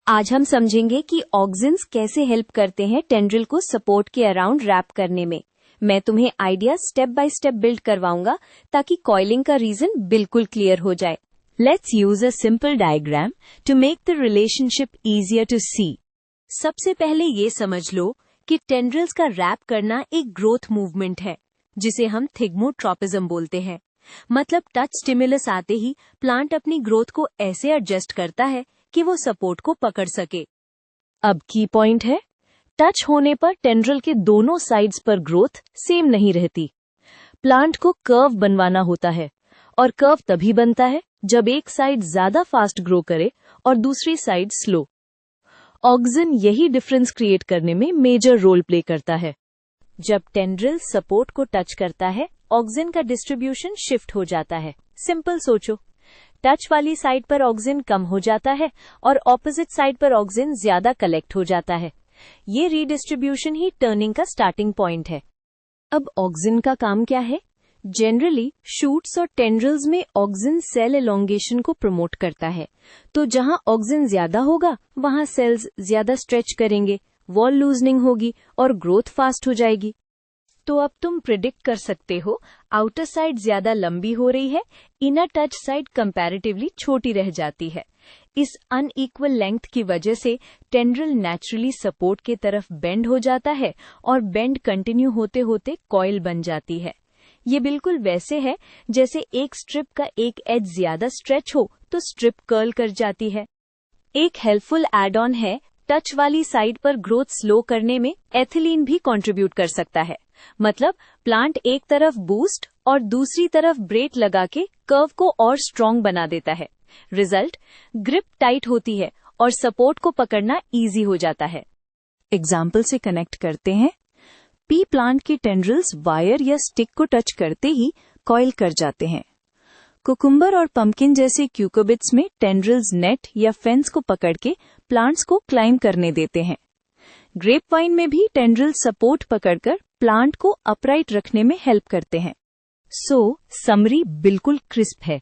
आज हम समझेंगे कि ऑक्सिन्स कैसे हेल्प करते हैं टेंड्रिल को सपोर्ट के अराउंड रैप करने में। मैं तुम्हें idea step by step build करवाऊंगा ताकि कॉइलिंग का रीजन बिल्कुल क्लियर हो जाए। Let's use a simple diagram to make the relationship easier to see. सबसे पहले ये समझ लो कि टेंड्रिल्स का रैप करना एक ग्रोथ मूवमेंट है जिसे हम थिग्मोट्रोपिज्म बोलते हैं। मतलब टच स्टिमुलस आते ही प्लांट अपनी ग्रोथ को ऐसे एडजस्ट करता है कि वो सपोर्ट को पकड़ सके। अब की पॉइंट है, टच होने पर टेंड्रिल के दोनों साइड्स पर ग्रोथ सेम नहीं रहती। प्लांट को कर्व बनवाना होता है और कर्व तभी बनता है जब एक साइड ज्यादा फास्ट ग्रो करे और दूसरी साइड स्लो। ऑक्सिन यही डिफरेंस क्रिएट करने में मेजर रोल प्ले करता है। जब टेंड्रिल सपोर्ट को टच करता है, ऑक्सिन का डिस्ट्रीब्यूशन शिफ्ट हो जाता है। सिंपल सोचो, टच वाली साइड पर ऑक्सिन कम हो जाता है और ऑपोजिट साइड पर ऑक्सिन ज्यादा कलेक्ट हो जाता है। ये रीडिस्ट्रीब्यूशन ही टर्निंग का स्टार्टिंग पॉइंट है। अब ऑक्सिन का काम क्या है? जनरली शूट्स और टेंड्रिल्स में ऑक्सिन सेल एलोंगेशन को प्रमोट करता है। तो जहां ऑक्सिन ज्यादा होगा वहां सेल्स ज्यादा स्ट्रेच करेंगे, वॉल लूजनिंग होगी और ग्रोथ फास्ट हो जाएगी। तो अब तुम प्रिडिक्ट कर सकते हो, आउटर साइड ज्यादा लंबी हो रही है, इनर टच साइड कंपैरेटिवली छोटी रह जाती है। इस अनइक्वल लेंथ की वजह से टेंड्रिल नेचुरली सपोर्ट के तरफ बेंड हो जाता है और बेंड कंटिन्यू होते होते कॉइल बन जाती है। ये बिल्कुल वैसे है जैसे एक स्ट्रिप का एक एज ज्यादा स्ट्रेच हो तो स्ट्रिप कर्ल कर जाती है। एक हेल्पफुल एड ऑन है, टच वाली साइड पर ग्रोथ स्लो करने में एथिलीन भी कंट्रीब्यूट कर सकता है। मतलब प्लांट एक तरफ बूस्ट और दूसरी तरफ ब्रेक लगा के कर्व को और स्ट्रॉन्ग बना देता है। रिजल्ट, ग्रिप टाइट होती है और सपोर्ट को पकड़ना इजी हो जाता है। एग्जाम्पल से कनेक्ट करते हैं। पी प्लांट के टेंड्रिल्स वायर या स्टिक को टच करते ही कॉइल कर जाते हैं। कुकुम्बर और पंपकिन जैसे क्यूकोबिट्स में टेंड्रिल्स नेट या फेंस को पकड़ के प्लांट्स को क्लाइंब करने देते हैं। ग्रेप वाइन में भी टेंड्रिल सपोर्ट पकड़कर प्लांट को अपराइट रखने में हेल्प करते हैं। समरी बिल्कुल क्रिस्प है।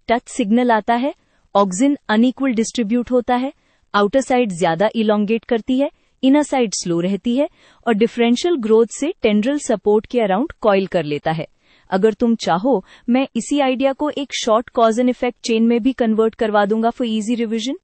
टच सिग्नल आता है, ऑक्सिन अनइक्वल डिस्ट्रीब्यूट होता है, आउटर साइड ज्यादा इलोंगेट करती है, इनर साइड स्लो रहती है और डिफरेंशियल ग्रोथ से टेंड्रिल सपोर्ट के अराउंड कॉइल कर लेता है। अगर तुम चाहो, मैं इसी आइडिया को एक short cause and effect chain में भी कन्वर्ट करवा दूंगा फॉर इजी रिविजन।